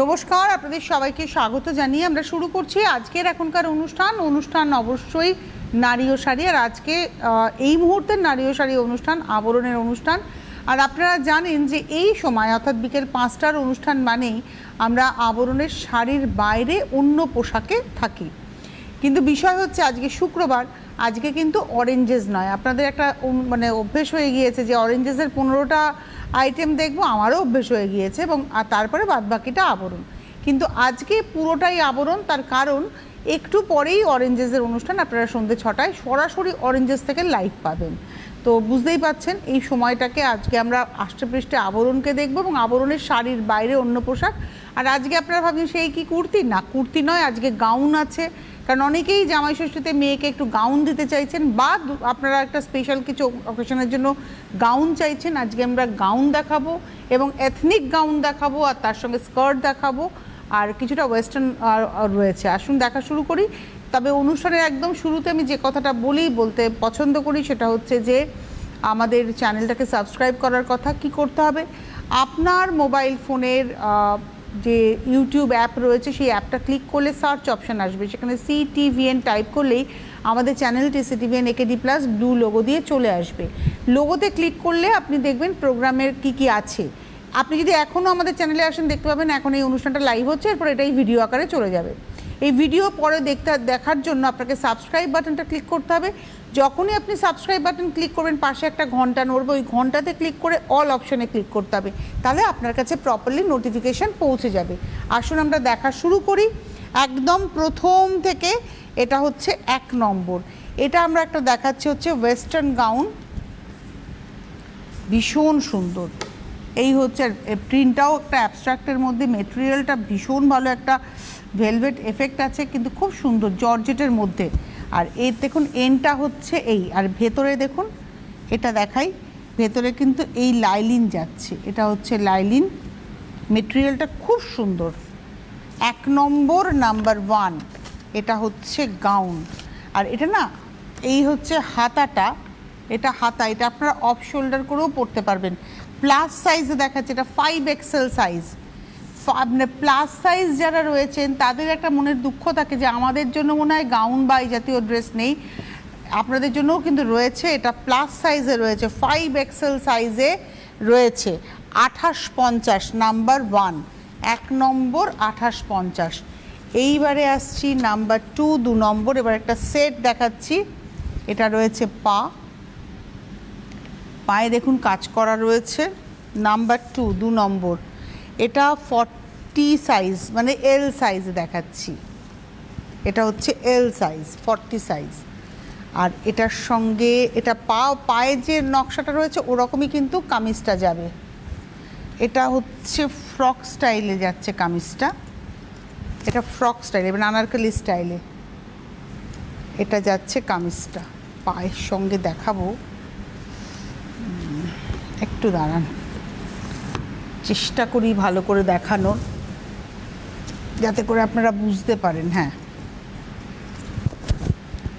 নমস্কার, আপনাদের সবাইকে স্বাগত জানিয়ে আমরা শুরু করছি আজকের এখনকার অনুষ্ঠান অবশ্যই নারী ও শাড়ি। আর আজকে এই মুহূর্তের নারী ও শাড়ি অনুষ্ঠান আবরণের অনুষ্ঠান। আর আপনারা জানেন যে এই সময় অর্থাৎ বিকেল 5টার অনুষ্ঠান মানেই আমরা আবরণের শাড়ির বাইরে অন্য পোশাকে থাকি। কিন্তু বিষয় হচ্ছে আজকে শুক্রবার, আজকে কিন্তু অরেঞ্জেস নয়। আপনাদের একটা মানে অভ্যেস হয়ে গিয়েছে যে অরেঞ্জেসের 15টা আইটেম দেখবো, আমারও অভ্যেস হয়ে গিয়েছে, এবং তারপরে বাদবাকিটা আবরণ। কিন্তু আজকে পুরোটাই আবরণ, তার কারণ একটু পরেই অরেঞ্জেসের অনুষ্ঠান। আপনারা সন্ধ্যে 6টায় সরাসরি অরেঞ্জেস থেকে লাইভ পাবেন। তো বুঝতেই পাচ্ছেন এই সময়টাকে আজকে আমরা আষ্টেপৃষ্ঠে আবরণকে দেখবো এবং আবরণের শাড়ির বাইরে অন্য পোশাক। আর আজকে আপনারা ভাবছেন সেই কি কুর্তি? না, কুর্তি নয়, আজকে গাউন আছে। কারণ অনেকেই জামাই ষষ্ঠীতে মেয়েকে একটু গাউন দিতে চাইছেন, বা আপনারা একটা স্পেশাল কিছু অকেশনের জন্য গাউন চাইছেন। আজকে আমরা গাউন দেখাবো এবং এথনিক গাউন দেখাবো, আর তার সঙ্গে স্কার্ট দেখাবো, আর কিছুটা ওয়েস্টার্ন রয়েছে। আসুন দেখা শুরু করি। তবে অনুষ্ঠানের একদম শুরুতে আমি যে কথাটা বলতে পছন্দ করি সেটা হচ্ছে যে আমাদের চ্যানেলটাকে সাবস্ক্রাইব করার কথা। কি করতে হবে? আপনার মোবাইল ফোনের যে ইউটিউব অ্যাপ রয়েছে সেই অ্যাপটা ক্লিক করলে সার্চ অপশান আসবে, সেখানে CTVN টাইপ করলেই আমাদের চ্যানেলটি CTVN AKD+ ব্লু লোগো দিয়ে চলে আসবে। লোগোতে ক্লিক করলে আপনি দেখবেন প্রোগ্রামের কি আছে। আপনি যদি এখনও আমাদের চ্যানেলে আসেন দেখতে পাবেন এখন এই অনুষ্ঠানটা লাইভ হচ্ছে, এরপর এটাই ভিডিও আকারে চলে যাবে। এই ভিডিও পরে দেখার জন্য আপনাকে সাবস্ক্রাইব বাটনটা ক্লিক করতে হবে। যখনই আপনি সাবস্ক্রাইব বাটন ক্লিক করবেন পাশে একটা ঘন্টা নড়বে, ওই ঘন্টাতে ক্লিক করে অল অপশানে ক্লিক করতে হবে, তাহলে আপনার কাছে প্রপারলি নোটিফিকেশান পৌঁছে যাবে। আসুন আমরা দেখা শুরু করি একদম প্রথম থেকে। এটা হচ্ছে 1 নম্বর। এটা আমরা একটা দেখাচ্ছি হচ্ছে ওয়েস্টার্ন গাউন, ভীষণ সুন্দর। এই হচ্ছে প্রিন্টটাও একটা অ্যাবস্ট্রাক্টের মধ্যে, মেটেরিয়ালটা ভীষণ ভালো, একটা ভেলভেট এফেক্ট আছে, কিন্তু খুব সুন্দর জর্জেটের মধ্যে। আর এর দেখুন এন্ডটা হচ্ছে এই, আর ভেতরে দেখুন, এটা দেখাই, ভেতরে কিন্তু এই লাইলিন যাচ্ছে, এটা হচ্ছে লাইলিন। মেটেরিয়ালটা খুব সুন্দর। 1 নম্বর, নাম্বার 1। এটা হচ্ছে গাউন। আর এটা না, এই হচ্ছে হাতাটা, এটা হাতা, এটা আপনারা অফ শোল্ডার করেও পরতে পারবেন। প্লাস সাইজে দেখাচ্ছে, এটা 5XL সাইজ। মানে প্লাস সাইজ যারা রয়েছেন তাদের একটা মনের দুঃখ থাকে যে আমাদের জন্য মনে হয় গাউন বা এই জাতীয় ড্রেস নেই। আপনাদের জন্যও কিন্তু রয়েছে, এটা প্লাস সাইজে রয়েছে, 5XL সাইজে রয়েছে। 2850, নাম্বার 1, 1 নম্বর 2850। এইবারে আসছি নাম্বার 2, 2 নম্বর। এবার একটা সেট দেখাচ্ছি। এটা রয়েছে পায়ে দেখুন কাজ করা রয়েছে। নাম্বার 2, 2 নম্বর। এটা 40 সাইজ, মানে L সাইজ দেখাচ্ছি। এটা হচ্ছে L সাইজ, 40 সাইজ। আর এটার সঙ্গে এটা পায়ে যে নকশাটা রয়েছে ওরকমই কিন্তু কামিজটা যাবে। এটা হচ্ছে ফ্রক স্টাইলে যাচ্ছে কামিজটা, এটা ফ্রক স্টাইলে, মানে আনারকলি স্টাইলে এটা যাচ্ছে কামিজটা। পায়ের সঙ্গে দেখাবো, একটু দাঁড়ান, চেষ্টা করি ভালো করে দেখানোর যাতে করে আপনারা বুঝতে পারেন। হ্যাঁ,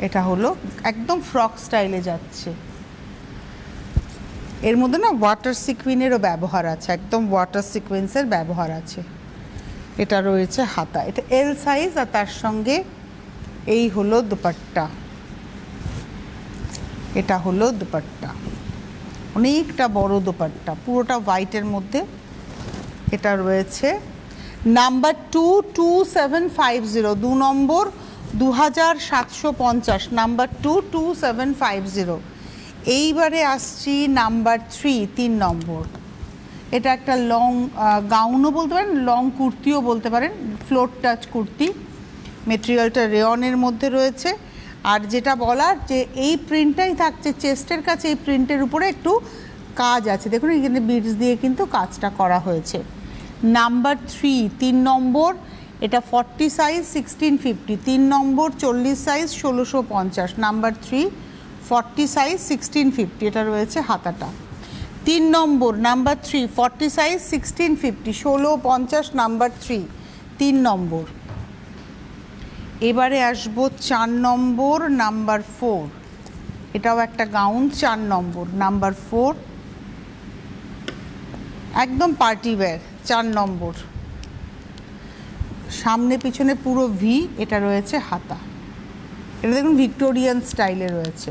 এটা হলো একদম ফ্রক স্টাইলে যাচ্ছে। এর মধ্যে না ওয়াটার সিকুয়েন্সেরও ব্যবহার আছে, একদম ওয়াটার সিকুয়েন্সের ব্যবহার আছে। এটা রয়েছে হাতা, এটা L সাইজ। আর তার সঙ্গে এই হলো দুপাট্টা, এটা হলো দুপাট্টা, অনেকটা বড় দুপাট্টা, পুরোটা হোয়াইটের মধ্যে। এটা রয়েছে নাম্বার 2, 2750, 2 নম্বর, 2750, নাম্বার 2, 2750। এইবারে আসছি নাম্বার 3, 3 নম্বর। এটা একটা লং গাউনও বলতে পারেন, লং কুর্তিও বলতে পারেন, ফ্লোর টাচ কুর্তি। মেটেরিয়ালটা রেয়নের মধ্যে রয়েছে। আর যেটা বলার যে এই প্রিন্টটাই থাকছে চেস্টের কাছে, এই প্রিন্টের উপরে একটু কাজ আছে, দেখুন এখানে বিডস দিয়ে কিন্তু কাজটা করা হয়েছে। নাম্বার 3, 3 নম্বর। এটা 40 সাইজ, 1650, 3 নম্বর, 40 সাইজ, 1650, নাম্বার 3, 40 সাইজ, 1650। এটা রয়েছে হাতাটা। 3 নম্বর, নাম্বার 3, 40 সাইজ, 1650, 1650, নাম্বার 3, 3 নম্বর। এবারে আসবো 4 নম্বর, নাম্বার 4। এটাও একটা গাউন, 4 নম্বর, নাম্বার 4, একদম পার্টি ওয়্যার, 4 নম্বর। সামনে পিছনে পুরো ভি, এটা রয়েছে হাতা। এটা দেখুন ভিক্টোরিয়ান স্টাইলে রয়েছে।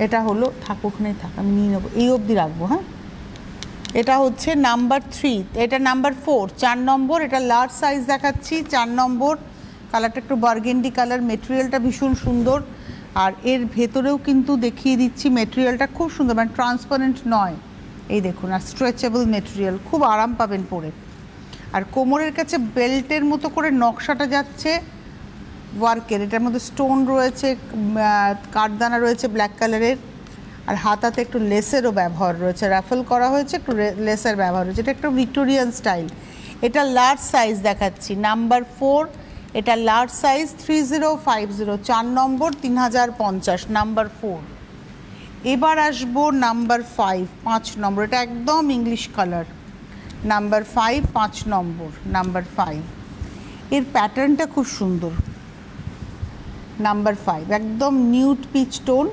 এটা হলো, থাক ওখানেই থাক, আমি নিয়ে নেবো, এই অবধি রাখবো। হ্যাঁ, এটা হচ্ছে নাম্বার 3, এটা নাম্বার 4, 4 নম্বর। এটা লার্জ সাইজ দেখাচ্ছি, 4 নম্বর। কালারটা একটু বার্গেন্ডি কালার, মেটেরিয়ালটা ভীষণ সুন্দর। আর এর ভেতরেও কিন্তু দেখিয়ে দিচ্ছি, মেটেরিয়ালটা খুব সুন্দর, মানে ট্রান্সপারেন্ট নয়। এই দেখুন, আর স্ট্রেচেবল মেটেরিয়াল, খুব আরাম পাবেন পরে। আর কোমরের কাছে বেল্টের মতো করে নকশাটা যাচ্ছে ওয়ার্কের, এটার মধ্যে স্টোন রয়েছে, কাঠদানা রয়েছে ব্ল্যাক কালারের। আর হাতাতে একটু লেসেরও ব্যবহার রয়েছে, রাফেল করা হয়েছে, একটু লেসের ব্যবহার হয়েছে। এটা একটু ভিক্টোরিয়ান স্টাইল। এটা লার্জ সাইজ দেখাচ্ছি, নাম্বার 4। এটা লার্জ সাইজ 3050, 4 নম্বর, 3050, নাম্বার 4। এবার আসবো নাম্বার 5, 5 নম্বর। এটা একদম ইংলিশ কালার, নাম্বার 5, 5 নম্বর, নাম্বার 5। এর প্যাটার্নটা খুব সুন্দর। নাম্বার 5 একদম নিউড পিচ টোন।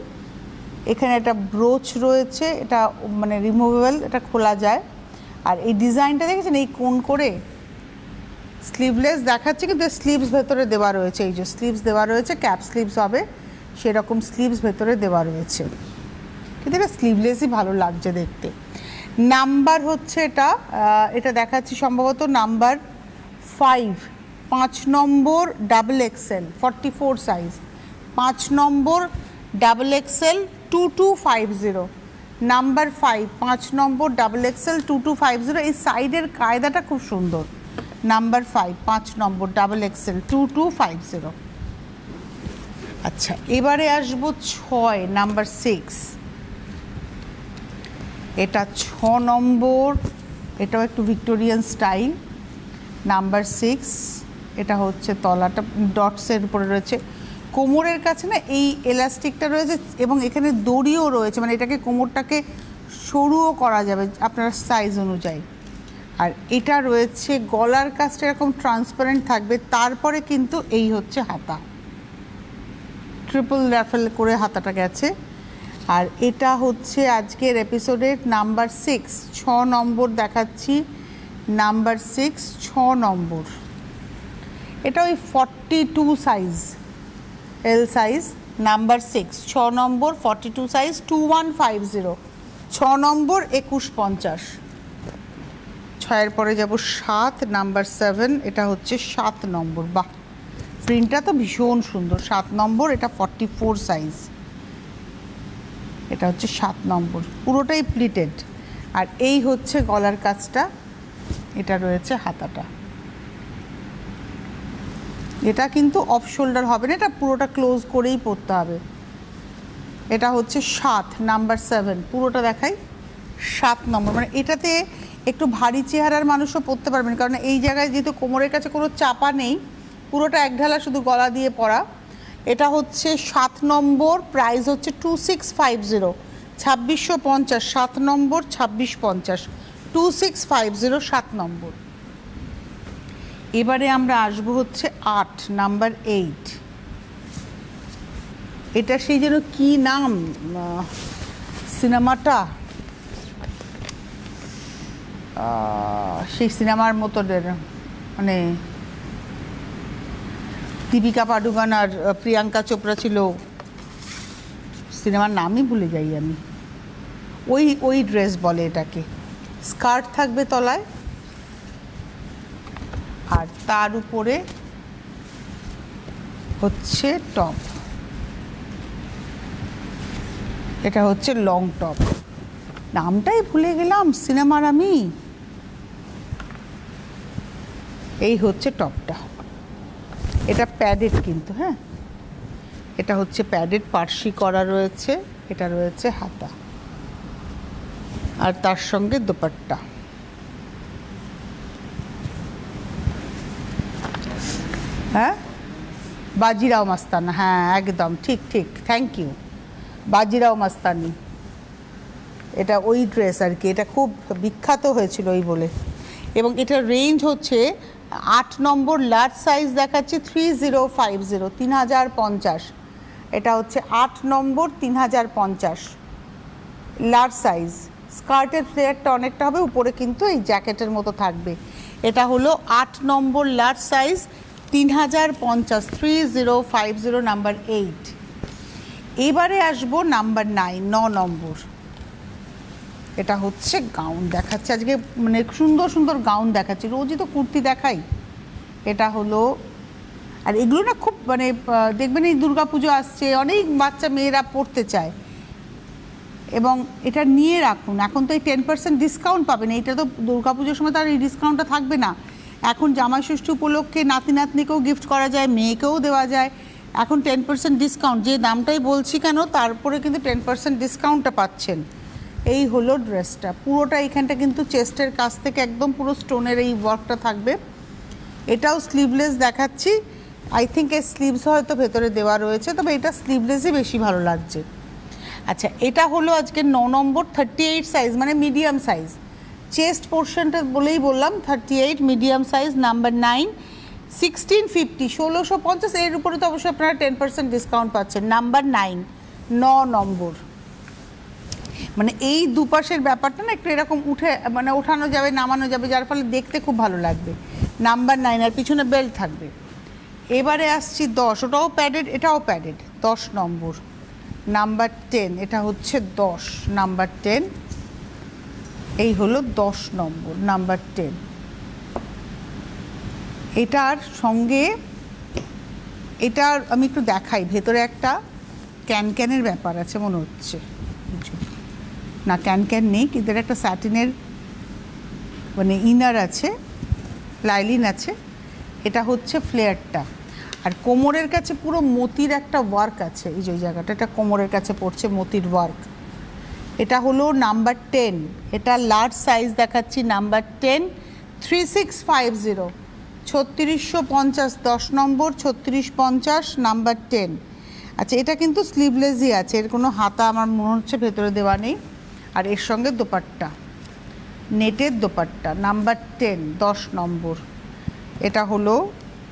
এখানে একটা ব্রোচ রয়েছে, এটা মানে রিমুভেবল, এটা খোলা যায়। আর এই ডিজাইনটা দেখেছেন, এই কোণ করে স্লিভলেস দেখাচ্ছে, কিন্তু স্লিভস ভেতরে দেওয়া রয়েছে। এই যে স্লিভস দেওয়া রয়েছে, ক্যাপ স্লিভস হবে সেরকম স্লিভস ভেতরে দেওয়া রয়েছে, কিন্তু এটা স্লিভলেসই ভালো লাগছে দেখতে। নাম্বার হচ্ছে এটা দেখাচ্ছি সম্ভবত নাম্বার 5, 5 নম্বর, ডাবল এক্সেল, 44 সাইজ, 5 নম্বর, ডাবল এক্সেল, 2250, নাম্বার 5, 5 নম্বর, ডাবল এক্সেল, 2250। এই সাইডের কায়দাটা খুব সুন্দর। নাম্বার 5, 5 নম্বর, ডাবল এক্সেল, 2250। আচ্ছা, এবারে আসবো 6, নাম্বার 6। এটা 6 নম্বর, এটাও একটু ভিক্টোরিয়ান স্টাইল, নাম্বার 6। এটা হচ্ছে তলাটা ডটসের উপরে রয়েছে, কোমরের কাছে না এই এলাস্টিকটা রয়েছে, এবং এখানে দড়িও রয়েছে, মানে এটাকে কোমরটাকে সরুও করা যাবে আপনার সাইজ অনুযায়ী। আর এটা রয়েছে গলার কাছটা এরকম ট্রান্সপারেন্ট থাকবে, তারপরে কিন্তু এই হচ্ছে হাতা, ট্রিপল র্যাফেল করে হাতাটা গেছে। আর এটা হচ্ছে আজকের এপিসোডের নাম্বার 6, 6 নম্বর দেখাচ্ছি, নাম্বার 6, 6 নম্বর। এটা ওই 42 সাইজ, এল সাইজ, নাম্বার 6, 6 নম্বর, 42 সাইজ, 2150, 6 নম্বর, 2150। 6-এর পরে যাব 7, নাম্বার 7। এটা হচ্ছে 7 নম্বর। বাহ, প্রিন্টটা তো ভীষণ সুন্দর। 7 নম্বর, এটা 44 সাইজ, এটা হচ্ছে 7 নম্বর, পুরোটাই প্লিটেড। আর এই হচ্ছে গলার কাছটা, এটা রয়েছে হাতাটা। এটা কিন্তু অফ শোল্ডার হবে না, এটা পুরোটা ক্লোজ করেই পরতে হবে। এটা হচ্ছে 7, নাম্বার 7, পুরোটা দেখাই, 7 নম্বর। মানে এটাতে একটু ভারী চেহারার মানুষও পরতে পারবেন, কারণ এই জায়গায় যেহেতু কোমরের কাছে কোনো চাপা নেই, পুরোটা একঢালা শুধু গলা দিয়ে পরা। এটা হচ্ছে 7 নম্বর, প্রাইস হচ্ছে 2650, 2650, 7 নম্বর, 2650, 2650, 7 নম্বর। এবারে আমরা আসবো হচ্ছে 8, নাম্বার 8। এটা সেই যেন কি নাম সিনেমাটা, সেই সিনেমার মতো, মানে দীপিকা পাডুকোন আর প্রিয়াঙ্কা চোপড়া ছিল, সিনেমার নামই ভুলে যাই আমি। ওই ড্রেস বলে এটাকে। স্কার্ট থাকবে তলায়, আর তার উপরে হচ্ছে টপ, এটা হচ্ছে লং টপ। নামটাই ভুলে গেলাম সিনেমার আমি। এই হচ্ছে টপটা, এটা প্যাডেড কিন্তু, হ্যাঁ, এটা হচ্ছে প্যাডেড, পার্সি করা রয়েছে, এটা রয়েছে হাতা, আর তার সঙ্গে দোপাট্টা। হ্যাঁ, বাজিরাও মাস্তানা, হ্যাঁ একদম ঠিক ঠিক, থ্যাংক ইউ, বাজিরাও মাস্তানি। এটা ওই ড্রেস আর কি, এটা খুব বিখ্যাত হয়েছিল ওই বলে। এবং এটার রেঞ্জ হচ্ছে 8 নম্বর, লার্জ সাইজ দেখাচ্ছে 3050, 3050। এটা হচ্ছে 8 নম্বর, 3050, লার্জ সাইজ। স্কার্টের ফ্লেয়ারটা অনেকটা হবে, উপরে কিন্তু এই জ্যাকেটের মতো থাকবে। এটা হলো 8 নম্বর লার্জ সাইজ, 3050, 3050, নাম্বার 8। এবারে আসবো নাম্বার 9, 9 নম্বর। এটা হচ্ছে গাউন দেখাচ্ছে আজকে, মানে সুন্দর সুন্দর গাউন দেখাচ্ছি, রোজই তো কুর্তি দেখাই। এটা হলো, আর এগুলো না খুব মানে দেখবেন এই দুর্গাপুজো আসছে, অনেক বাচ্চা মেয়েরা পড়তে চায়, এবং এটা নিয়ে রাখুন। এখন তো এই 10% ডিসকাউন্ট পাবেন, এইটা তো দুর্গাপুজোর সময় তো আর এই ডিসকাউন্টটা থাকবে না। এখন জামাই ষষ্ঠী উপলক্ষে নাতি নাতনিকেও গিফট করা যায়, মেয়েকেও দেওয়া যায়। এখন 10% ডিসকাউন্ট, যে দামটাই বলছি কেন তারপরে কিন্তু 10% ডিসকাউন্টটা পাচ্ছেন। এই হলো ড্রেসটা, পুরোটা এইখানটা কিন্তু চেস্টের কাছ থেকে একদম পুরো স্টোনের এই ওয়ার্কটা থাকবে। এটাও স্লিভলেস দেখাচ্ছি, আই থিঙ্ক এই স্লিভস হয়তো ভেতরে দেওয়া রয়েছে, তবে এটা স্লিভলেসই বেশি ভালো লাগছে। আচ্ছা, এটা হলো আজকে 9 নম্বর, 38 সাইজ, মানে মিডিয়াম সাইজ। চেস্ট পোর্শনটা বলেই বললাম 38, মিডিয়াম সাইজ, নাম্বার 9, 1650, 1650। এর উপরে তো অবশ্যই আপনারা 10% ডিসকাউন্ট পাচ্ছেন। নাম্বার 9, 9 নম্বর। মানে এই দুপাশের ব্যাপারটা না একটু এরকম উঠে, মানে ওঠানো যাবে নামানো যাবে, যার ফলে দেখতে খুব ভালো লাগবে। নাম্বার 9, আর পিছনে বেল্ট থাকবে। এবারে আসছি 10, ওটাও প্যাডেড, এটাও প্যাডেড, 10 নম্বর, নাম্বার 10। এটা হচ্ছে 10, নাম্বার 10। এই হলো 10 নম্বর, নাম্বার 10। এটার সঙ্গে এটার আমি একটু দেখাই, ভেতরে একটা ক্যানক্যানের ব্যাপার আছে মনে হচ্ছে, না ক্যানক্যান নেই, কিন্তু একটা স্যাটিনের মানে ইনার আছে, লাইলিন আছে। এটা হচ্ছে ফ্লেয়ারটা, আর কোমরের কাছে পুরো মতির একটা ওয়ার্ক আছে, এই যে ওই জায়গাটা, এটা কোমরের কাছে পড়ছে মতির ওয়ার্ক। এটা হলো নাম্বার 10, এটা লার্জ সাইজ দেখাচ্ছি, নাম্বার 10, 3650, 3650, 10 নম্বর, 3650, নাম্বার 10। আচ্ছা, এটা কিন্তু স্লিভলেসই আছে, এর কোনো হাতা আমার মনে হচ্ছে ভেতরে দেওয়া নেই। আর এর সঙ্গে দোপাট্টা, নেটের দোপাট্টা, নাম্বার 10, 10 নম্বর। এটা হলো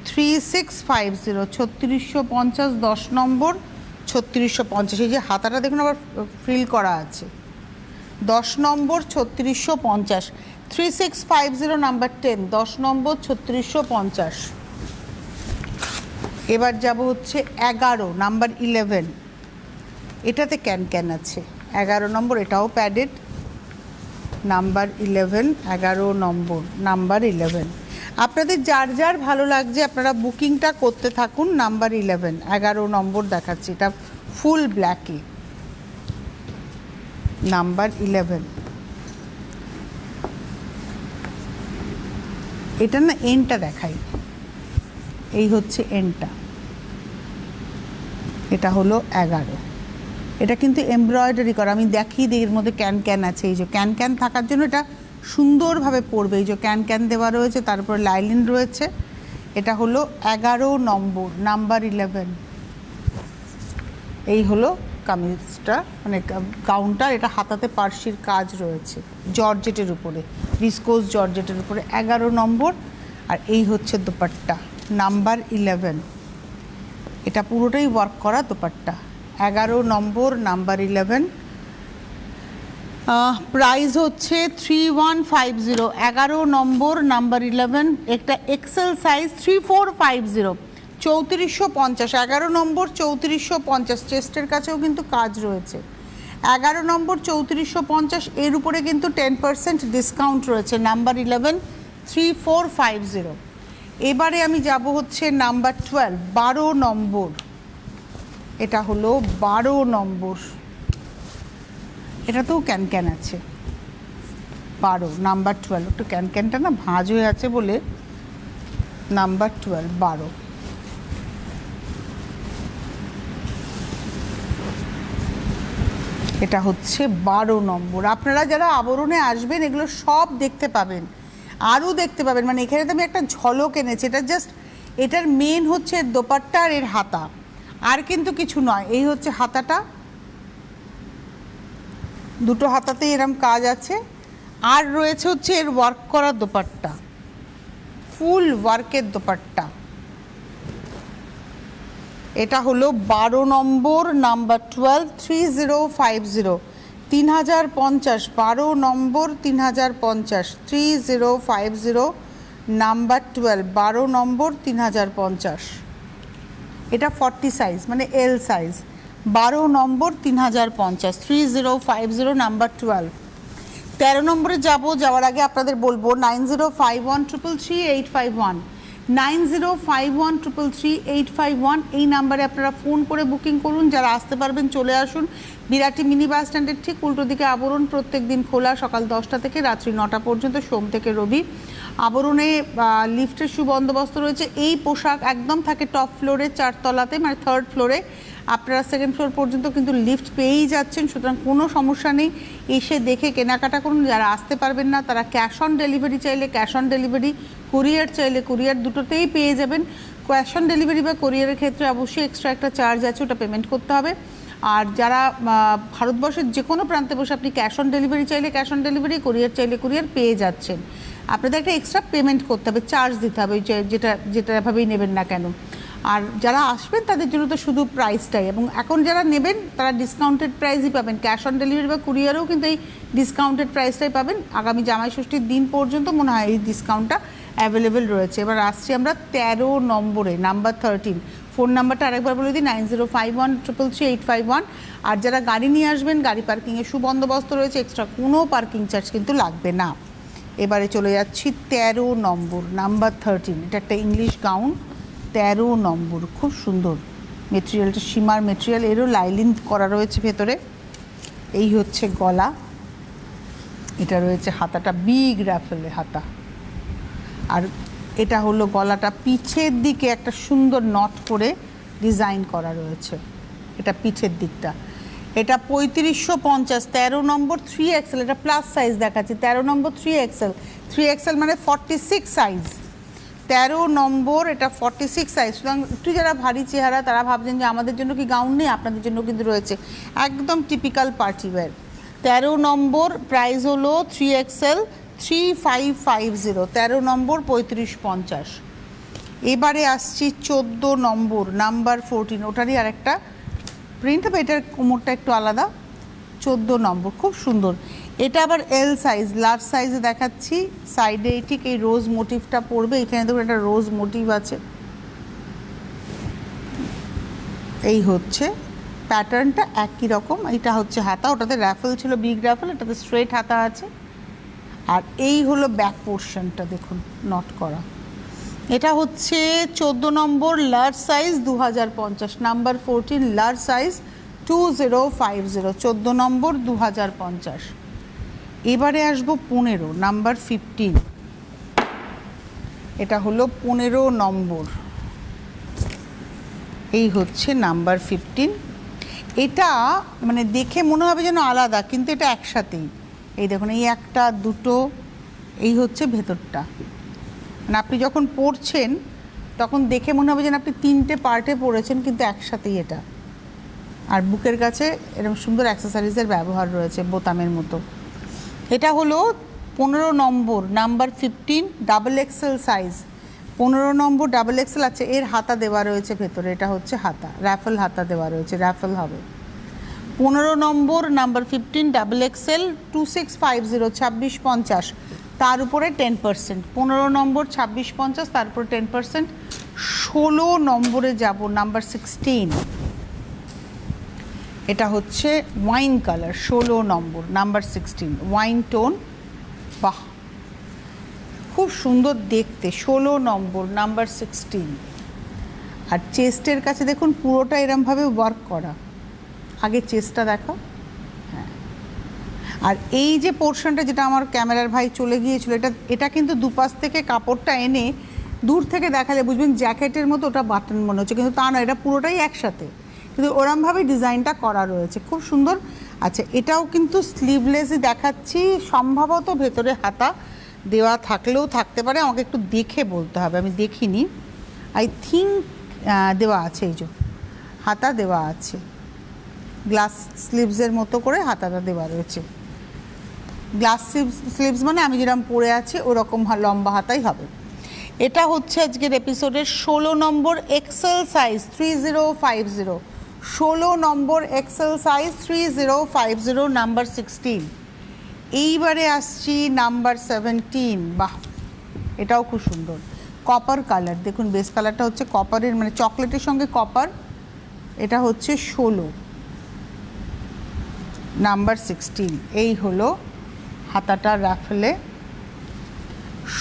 3650, 3650, 10 নম্বর, 3650। এই যে হাতাটা দেখুন আবার ফ্রিল করা আছে, 10 নম্বর, 3650, 3650, নাম্বার 10, 10 নম্বর, 3650। এবার যাব হচ্ছে 11, নাম্বার 11। এটাতে ক্যান আছে, 11 নম্বর, এটাও প্যাডেড, নাম্বার 11, 11 নম্বর, নাম্বার 11। আপনাদের যার যার ভালো লাগছে আপনারা বুকিংটা করতে থাকুন। নাম্বার 11, 11 নম্বর দেখাচ্ছি, এটা ফুল ব্ল্যাকে, নাম্বার 11। এটা না এন্ডটা দেখাই, এই হচ্ছে এন্ডটা, এটা হলো 11। এটা কিন্তু এমব্রয়ডারি করা, আমি দেখিয়ে দিই, এর মধ্যে ক্যান আছে, এই যে ক্যান থাকার জন্য এটা সুন্দরভাবে পড়বে, এই যে ক্যান দেওয়া রয়েছে, তারপর লাইলিন রয়েছে। এটা হলো 11 নম্বর, নাম্বার 11। এই হলো কামিজটা, মানে গাউনটা। এটা হাতাতে পার্সির কাজ রয়েছে, জর্জেটের উপরে, ভিসকোস জর্জেটের উপরে, 11 নম্বর। আর এই হচ্ছে দোপাট্টা, নাম্বার 11। এটা পুরোটাই ওয়ার্ক করা দোপাট্টা, 11 নম্বর, নাম্বার 11। প্রাইস হচ্ছে 3150, 11 নম্বর, নাম্বার 11। একটা এক্সেল সাইজ 3450, 3450, 11 নম্বর, 3450। চেস্টের কাছেও কিন্তু কাজ রয়েছে, 11 নম্বর, 3450। এর উপরে কিন্তু 10% ডিসকাউন্ট রয়েছে, নাম্বার 11, 3450। এবারে আমি যাব হচ্ছে নাম্বার 12, 12 নম্বর। এটা হলো 12 নম্বর, এটাতেও ক্যান আছে, 12, নাম্বার 12। একটু ক্যানটা না ভাঁজ হয়ে আছে বলে নাম্বার 12, 12। এটা হচ্ছে 12 নম্বর। আপনারা যারা আবরণে আসবেন এগুলো সব দেখতে পাবেন, আরও দেখতে পাবেন। মানে এখানে তো আমি একটা ঝলক এনেছি, এটা জাস্ট, এটার মেন হচ্ছে দোপাট্টা আর এর হাতা, আর কিন্তু কিছু নয়। এই হচ্ছে হাতাটা, দুটো হাতাতেই এরম কাজ আছে, আর রয়েছে হচ্ছে এর ওয়ার্ক করা দোপাট্টা, ফুল ওয়ার্কের দোপাট্টা। এটা হলো 12 নম্বর, নাম্বার 12, 3050, 3050, 12 নম্বর, 3050, 3050, নাম্বার 12 12 নম্বর 3050, এটা 40 সাইজ মানে এল সাইজ, 12 নম্বর 3050, 3050 নাম্বার 12। 13 নম্বরে যাওয়ার আগে আপনাদের বলবো 9051333851, 9051333851 এই নাম্বারে আপনারা ফোন করে বুকিং করুন। যারা আসতে পারবেন চলে আসুন। বিরাটি মিনি বাস স্ট্যান্ডের ঠিক উল্টো দিকে আবরণ, প্রত্যেক দিন খোলা সকাল 10টা থেকে রাত্রি 9টা পর্যন্ত, সোম থেকে রবি। আবরণে লিফটের সুবন্দোবস্ত রয়েছে। এই পোশাক একদম থাকে টপ ফ্লোরে, 4 তলাতে মানে 3rd ফ্লোরে। আপনারা 2nd ফ্লোর পর্যন্ত কিন্তু লিফট পেয়েই যাচ্ছেন, সুতরাং কোনো সমস্যা নেই, এসে দেখে কেনাকাটা করুন। যারা আসতে পারবেন না তারা ক্যাশ অন ডেলিভারি চাইলে ক্যাশ অন ডেলিভারি, কুরিয়ার চাইলে কুরিয়ার, দুটোতেই পেয়ে যাবেন। ক্যাশ অন ডেলিভারি বা কুরিয়ারের ক্ষেত্রে অবশ্যই এক্সট্রা একটা চার্জ আছে, ওটা পেমেন্ট করতে হবে। আর যারা ভারতবর্ষের যে কোনো প্রান্তে বসে আপনি ক্যাশ অন ডেলিভারি চাইলে ক্যাশ অন ডেলিভারি, কুরিয়ার চাইলে কুরিয়ার পেয়ে যাচ্ছেন। আপনাদের একটা এক্সট্রা পেমেন্ট করতে হবে, চার্জ দিতে হবে, যেটাভাবেই নেবেন না কেন। আর যারা আসবেন তাদের জন্য তো শুধু প্রাইসটাই, এবং এখন যারা নেবেন তারা ডিসকাউন্টেড প্রাইসই পাবেন। ক্যাশ অন ডেলিভারি বা কুরিয়ারেও কিন্তু এই ডিসকাউন্টেড প্রাইসটাই পাবেন। আগামী জামাই ষষ্ঠীর দিন পর্যন্ত মনে হয় এই ডিসকাউন্টটা অ্যাভেলেবেল রয়েছে। এবার আসছি আমরা 13 নম্বরে, নাম্বার 13। ফোন নাম্বারটা আরেকবার বলে দিই, 9051333851। আর যারা গাড়ি নিয়ে আসবেন, গাড়ি পার্কিংয়ের সুবন্দোবস্ত রয়েছে, এক্সট্রা কোনো পার্কিং চার্জ কিন্তু লাগবে না। এবারে চলে যাচ্ছি 13 নম্বর, নাম্বার 13। এটা একটা ইংলিশ গাউন, 13 নম্বর, খুব সুন্দর মেটেরিয়ালটা, সীমার মেটেরিয়াল, এরও লাইলিন করা রয়েছে ভেতরে। এই হচ্ছে গলা, এটা রয়েছে হাতাটা, বিগ রাফেলে হাতা। আর এটা হলো গলাটা, পিছের দিকে একটা সুন্দর নট করে ডিজাইন করা রয়েছে, এটা পিছের দিকটা। এটা 3550, 13 নম্বর 3XL, এটা প্লাস সাইজ দেখাচ্ছি, 13 নম্বর 3XL, 3XL মানে 46 সাইজ, 13 নম্বর, এটা 46 সাইজ। সুতরাং একটু যারা ভারী চেহারা তারা ভাবছেন যে আমাদের জন্য কি গাউন নেই, আপনাদের জন্য কিন্তু রয়েছে, একদম টিপিক্যাল পার্টি ওয়্যার। 13 নম্বর, প্রাইস হলো 3XL 3550, 13 নম্বর 3550। এবারে আসছি 14 নম্বর, নাম্বার 14, ওটারই আরেকটা প্রিন্ট হবে, এটার কোমরটা একটু আলাদা। 14 নম্বর, খুব সুন্দর। এটা আবার এল সাইজ, লার্জ সাইজে দেখাচ্ছি। সাইডে ঠিক এই রোজ মোটিভটা পড়বে, এখানে দেখুন একটা রোজ মোটিভ আছে। এই হচ্ছে প্যাটার্নটা একই রকম। এটা হচ্ছে হাতা, ওটাতে র্যাফেল ছিল, বিগ র্যাফেল, এটাতে স্ট্রেট হাতা আছে। আর এই হলো ব্যাক পোর্শনটা, দেখুন নট করা। এটা হচ্ছে 14 নম্বর, large size, 2050, number 14, large size 2050, 14 নম্বর 2050। এবারে আসবো 15, নাম্বার 15। এটা হলো 15 নম্বর, এই হচ্ছে নাম্বার 15। এটা মানে দেখে মনে হবে যেন আলাদা, কিন্তু এটা একসাথেই। এই দেখুন, এই একটা দুটো, এই হচ্ছে ভেতরটা, মানে আপনি যখন পরছেন তখন দেখে মনে হবে যেন আপনি 3টে পার্টে পরেছেন, কিন্তু একসাথেই এটা। আর বুকের কাছে এরকম সুন্দর অ্যাক্সেসরিজের ব্যবহার রয়েছে বোতামের মতো। এটা হলো 15 নম্বর, নাম্বার 15, XXL সাইজ, 15 নম্বর XXL আছে। এর হাতা দেওয়া রয়েছে ভেতরে, এটা হচ্ছে হাতা, র্যাফেল হাতা দেওয়া রয়েছে, র্যাফেল হবে। 15 নম্বর, নাম্বার 15, XXL 2650, 2650, তার উপরে 10%। 15 নম্বর 2650, তার উপরে 10%। 16 নম্বরে যাব, নাম্বার 16। এটা হচ্ছে ওয়াইন কালার, 16 নম্বর, নাম্বার 16, ওয়াইন টোন। বাহ, খুব সুন্দর দেখতে, 16 নম্বর, নাম্বার 16। আর চেস্টের কাছে দেখুন পুরোটা এরমভাবে ওয়ার্ক করা। আগে চেস্টটা দেখো, হ্যাঁ। আর এই যে পোর্শনটা, যেটা আমার ক্যামেরার ভাই চলে গিয়েছিল, এটা কিন্তু দুপাশ থেকে কাপড়টা এনে দূর থেকে দেখালে বুঝবেন জ্যাকেটের মতো ওটা বাটন মনে হচ্ছে, কিন্তু তা নয়, এটা পুরোটাই একসাথে, কিন্তু ওরমভাবে ডিজাইনটা করা রয়েছে, খুব সুন্দর। আচ্ছা, এটাও কিন্তু স্লিভলেসই দেখাচ্ছি, সম্ভবত ভেতরে হাতা দেওয়া থাকলেও থাকতে পারে, আমাকে একটু দেখে বলতে হবে, আমি দেখিনি। আই থিঙ্ক দেওয়া আছে, এই যে হাতা দেওয়া আছে, গ্লাস স্লিভসের মতো করে হাতাটা দেওয়া রয়েছে। গ্লাস স্লিভস মানে আমি যেরকম পরে আছি ওরকম লম্বা হাতাই হবে। এটা হচ্ছে আজকের এপিসোডের 16 নম্বর XL সাইজ, 3050, 16 নম্বর XL সাইজ, 3050, নাম্বার 16। এইবারে আসছি নাম্বার 17। বাহ, এটাও খুব সুন্দর, কপার কালার, দেখুন বেস কালারটা হচ্ছে কপারের, মানে চকলেটের সঙ্গে কপার। এটা হচ্ছে 16, নাম্বার 16। এই হলো হাতাটা রাফেলে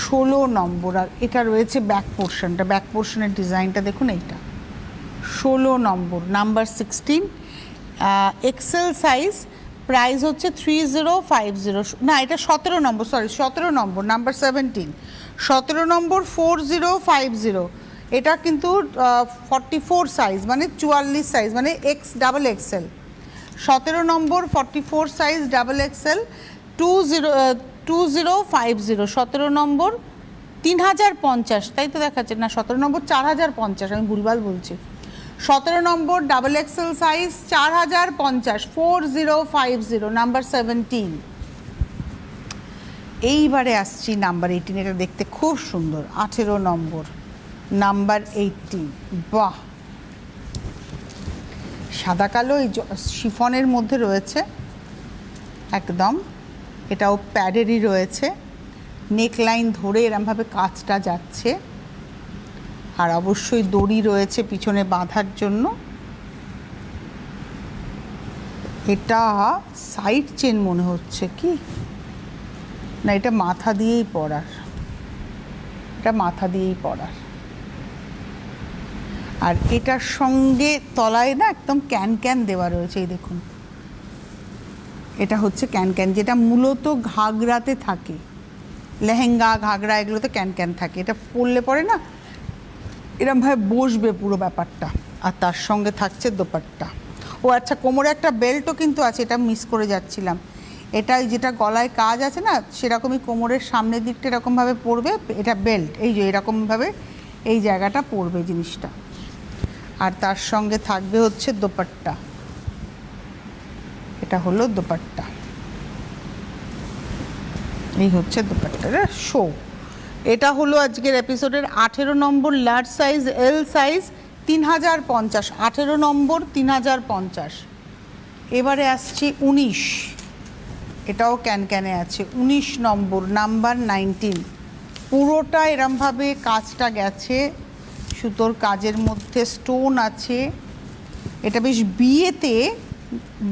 16 নম্বর। আর এটা রয়েছে ব্যাক পোর্শনটা, ব্যাক পোর্শনের ডিজাইনটা দেখুন, এইটা 16 নম্বর, নাম্বার 16, এক্সেল সাইজ। প্রাইস হচ্ছে 3050, না এটা 17 নম্বর, সরি 17 নম্বর, নাম্বার 17, 17 নম্বর 4050। এটা কিন্তু 44 সাইজ, মানে 44 সাইজ, মানে ডাবল এক্সেল। 17 নম্বর 44 সাইজ ডাবল এক্সেল, 2050। 17 নম্বর 3050, তাই তো দেখাচ্ছে না, 17 নম্বর 4050, আমি ভুলভাল বলছি। 17 নম্বর ডাবল এক্সেল সাইজ 4050, 4050, নাম্বার 17। এইবারে আসছি নাম্বার 18, এটা দেখতে খুব সুন্দর, 18 নম্বর, নাম্বার 18। বাহ, সাদা কালো এই শিফনের মধ্যে রয়েছে একদম, এটাও প্যাডেরই রয়েছে, নেকলাইন ধরে এরমভাবে কাজটা যাচ্ছে, আর অবশ্যই দড়ি রয়েছে পিছনে বাঁধার জন্য। এটা সাইড চেন মনে হচ্ছে, কি না, এটা মাথা দিয়েই পরার, এটা মাথা দিয়েই পরার। আর এটার সঙ্গে তলায় না একদম ক্যান ক্যান দেওয়া রয়েছে, এই দেখুন, এটা হচ্ছে ক্যান ক্যান, যেটা মূলত ঘাগরাতে থাকে, লেহেঙ্গা ঘাগরা এগুলোতে ক্যান ক্যান থাকে। এটা পরলে পরে না এরমভাবে বসবে পুরো ব্যাপারটা। আর তার সঙ্গে থাকছে দোপাট্টা। ও আচ্ছা, কোমরে একটা বেল্টও কিন্তু আছে, এটা মিস করে যাচ্ছিলাম। এটা যেটা গলায় কাজ আছে না, সেরকমই কোমরের সামনের দিকটা এরকমভাবে পড়বে, এটা বেল্ট, এই যে এরকমভাবে এই জায়গাটা পড়বে জিনিসটা। আর তার সঙ্গে থাকবে হচ্ছে দোপাট্টা, এটা হলো দোপাট্টা, এই হচ্ছে দোপাট্টার শো। এটা হলো আজকের এপিসোডের 18 নম্বর লার্জ সাইজ, এল সাইজ 3050, 18 নম্বর 3050। এবারে আসছি 19, এটাও ক্যানক্যানে আছে, 19 নম্বর, নাম্বার 19। পুরোটা এরমভাবে কাজটা গেছে, সুতোর কাজের মধ্যে স্টোন আছে। এটা বেশ বিয়েতে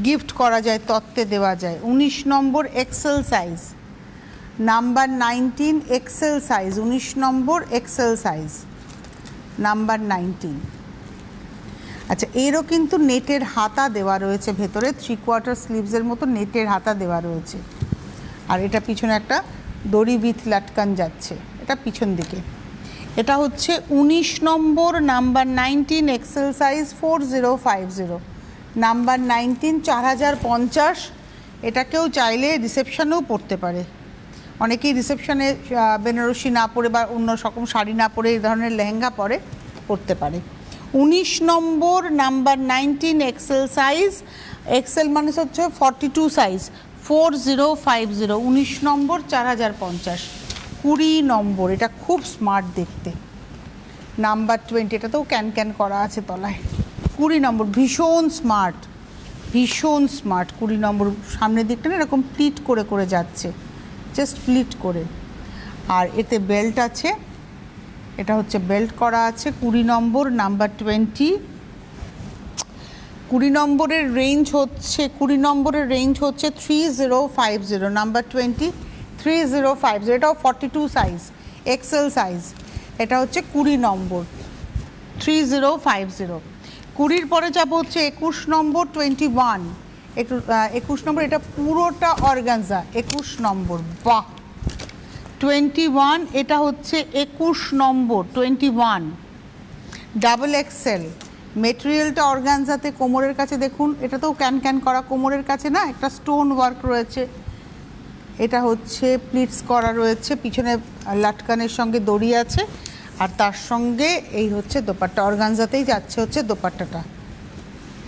গিফট করা যায়, তত্ত্বে দেওয়া যায়। 19 নম্বর XL size, number 19, XL size, 19 নম্বর এক্সেল সাইজ, নাম্বার 19। আচ্ছা, এরও কিন্তু নেটের হাতা দেওয়া রয়েছে ভেতরে, 3/4 স্লিভসের মতো নেটের হাতা দেওয়া রয়েছে। আর এটা পিছনে একটা দড়ি উইথ লাটকান যাচ্ছে, এটা পিছন দিকে। এটা হচ্ছে 19 নম্বর, নাম্বার 19, এক্সেল সাইজ 4050, নাম্বার 19, 4050। এটাকেও চাইলে রিসেপশনেও পরতে পারে, অনেকেই রিসেপশনে বেনারসি না পরে বা অন্য রকম শাড়ি না পরে এই ধরনের লেহেঙ্গা পরতে পারে। 19 নম্বর, নাম্বার 19, এক্সেল সাইজ, এক্সেল মানে হচ্ছে 42 সাইজ, 4050, 19 নম্বর 4050। 20 নম্বর, এটা খুব স্মার্ট দেখতে, নাম্বার 20, এটাতেও ক্যান ক্যান করা আছে তলায়। 20 নম্বর ভীষণ স্মার্ট, ভীষণ স্মার্ট। 20 নম্বর সামনের দিকটা না এরকম প্লিট করে করে যাচ্ছে, জাস্ট প্লিট করে। আর এতে বেল্ট আছে, এটা হচ্ছে বেল্ট করা আছে। 20 নম্বর, নাম্বার 20। 20 নম্বরের রেঞ্জ হচ্ছে 3050, নাম্বার 20, 3050। এটাও 42 সাইজ, এক্সেল সাইজ। এটা হচ্ছে 20 নম্বর, 3050। 20-র পরে যাবো হচ্ছে 21 নম্বর, 21। 21 নম্বর, এটা পুরোটা অর্গানজা, 21 নম্বর। বাহ, 21, এটা হচ্ছে 21 নম্বর, 21, ডাবল এক্সেল। মেটেরিয়ালটা অর্গানজাতে, কোমরের কাছে দেখুন, এটা তো ক্যান ক্যান করা, কোমরের কাছে না একটা স্টোন ওয়ার্ক রয়েছে। এটা হচ্ছে প্লিটস করা রয়েছে, পিছনে লাটকানের সঙ্গে দড়ি আছে। আর তার সঙ্গে এই হচ্ছে দোপাট্টা, অর্গানজাতেই যাচ্ছে হচ্ছে দোপাট্টাটা,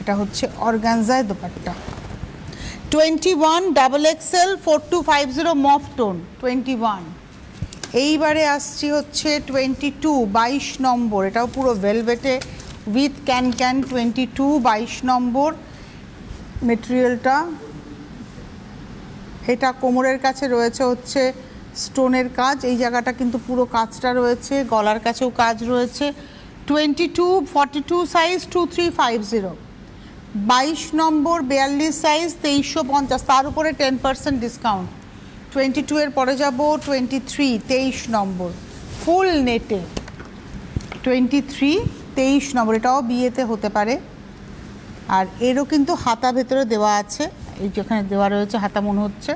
এটা হচ্ছে অর্গানজায় দোপাট্টা। 21, ডাবল এক্সেল, 4250, মফ টোন, 21। এইবারে আসছি হচ্ছে 22, 22 নম্বর, এটাও পুরো ভেলভেটে উইথ ক্যান ক্যান, 22, 22 নম্বর। মেটেরিয়ালটা, এটা কোমরের কাছে রয়েছে হচ্ছে স্টোনের কাজ, এই জায়গাটা কিন্তু পুরো কাজটা রয়েছে, গলার কাছেও কাজ রয়েছে। 22, 42 সাইজ 2350, 22 নম্বর 42 সাইজ 2350, তার উপরে 10% ডিসকাউন্ট। 22 এর পরে যাব 23, 23 নম্বর ফুল নেটে 23, 23 নম্বর, এটাও বিয়েতে হতে পারে। আর এরও কিন্তু হাতা ভেতরে দেওয়া আছে, এই যেখানে দেওয়া রয়েছে হাতা মনে হচ্ছে,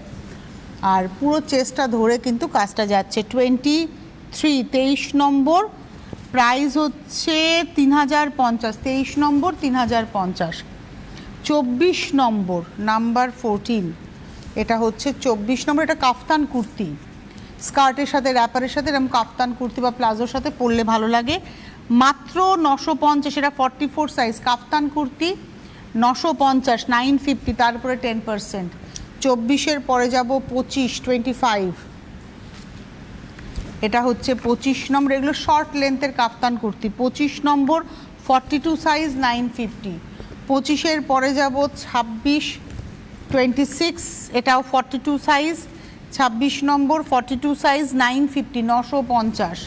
আর পুরো চেস্টটা ধরে কিন্তু কাজটা যাচ্ছে। 23, 23 নম্বর, প্রাইস হচ্ছে 3050, 23 নম্বর 3050। 24 নম্বর নাম্বার 14, এটা হচ্ছে 24 নম্বর, এটা কাফতান কুর্তি, স্কার্টের সাথে র্যাপারের সাথে এরকম কাফতান কুর্তি বা প্লাজোর সাথে পরলে ভালো লাগে। মাত্র 950, এটা 44 সাইজ কাফতান কুর্তি, 950, 950, তারপরে 10%। 24-এর পরে যাব 25, 25, এটা হচ্ছে 25 নম্বর, এগুলো শর্ট লেন্থের কাফতান কুর্তি। 25 নম্বর 42 সাইজ 950। 25-এর পরে যাব 26, 26, এটাও 42 সাইজ, 26 নম্বর 42 সাইজ 950, 950।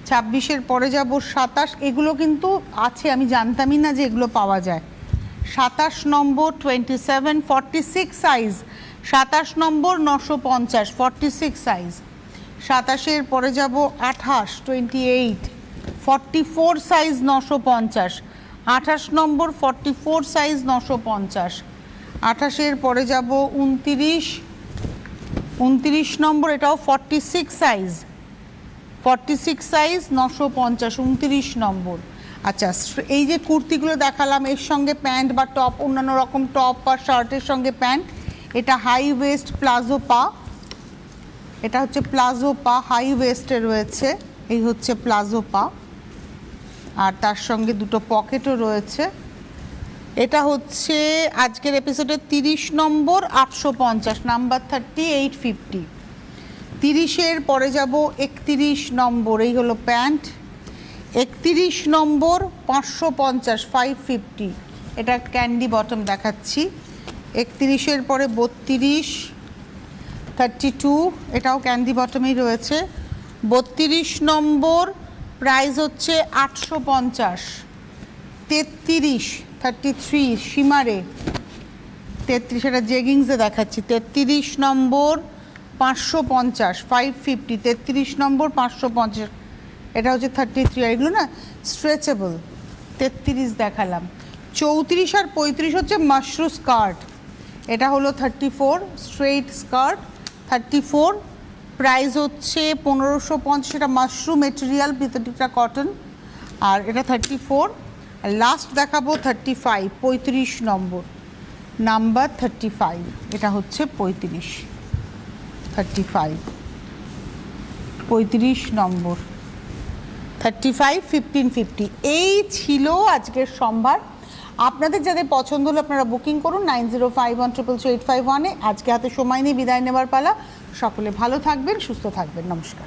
26-এর পরে যাব 27, এগুলো কিন্তু আছে, আমি জানতামই না যে এগুলো পাওয়া যায়। 27 নম্বর 27, 46 সাইজ, 27 নম্বর 950, 46 সাইজ। 27-এর পরে যাব 28, 28, 44 সাইজ 950, 28 নম্বর 44 সাইজ 950। 28-এর পরে যাব 29, 29 নম্বর, এটাও 46 সাইজ, 46 সাইজ 950, 29 নম্বর। আচ্ছা, এই যে কুর্তিগুলো দেখালাম এর সঙ্গে প্যান্ট বা টপ, অন্যান্য রকম টপ বা শার্টের সঙ্গে প্যান্ট, এটা হাই ওয়েস্ট প্লাজো পা, এটা হচ্ছে প্লাজো পা, হাই ওয়েস্টে রয়েছে, এই হচ্ছে প্লাজো পা, আর তার সঙ্গে দুটো পকেটও রয়েছে। এটা হচ্ছে আজকের এপিসোডের 30 নম্বর 850, নাম্বার 3850। 30-এর পরে যাব 31 নম্বর, এই হলো প্যান্ট, 31 নম্বর 550, 550, এটা ক্যান্ডি বটম দেখাচ্ছি। 31-এর পরে 32, 32, এটাও ক্যান্ডি বটমেই রয়েছে। 32 নম্বর, প্রাইস হচ্ছে 850। 33, 33 শিমারে, 33, এটা জেগিংসে দেখাচ্ছি। 33 নম্বর 550, 550, 33 নম্বর 550, এটা হচ্ছে 33, এগুলো না স্ট্রেচেবল। 33 দেখালাম। 34 আর 35 হচ্ছে মাশরু স্কার্ট, এটা হলো 34, স্ট্রেইট স্কার্ট 34, প্রাইস হচ্ছে 1550, এটা মাশরু মেটেরিয়াল, ভিতরটা কটন, আর এটা 34। আর লাস্ট দেখাবো 35, 35 নম্বর, নাম্বার 35, এটা হচ্ছে 35, 35, 35 নম্বর, 35, 1550। এই ছিল আজকের সম্ভার। আপনাদের যাদের পছন্দ হলো আপনারা বুকিং করুন 9051333851-এ। আজকে হাতে সময় নিয়ে বিদায় নেবার পালা। সকলে ভালো থাকবেন, সুস্থ থাকবেন, নমস্কার।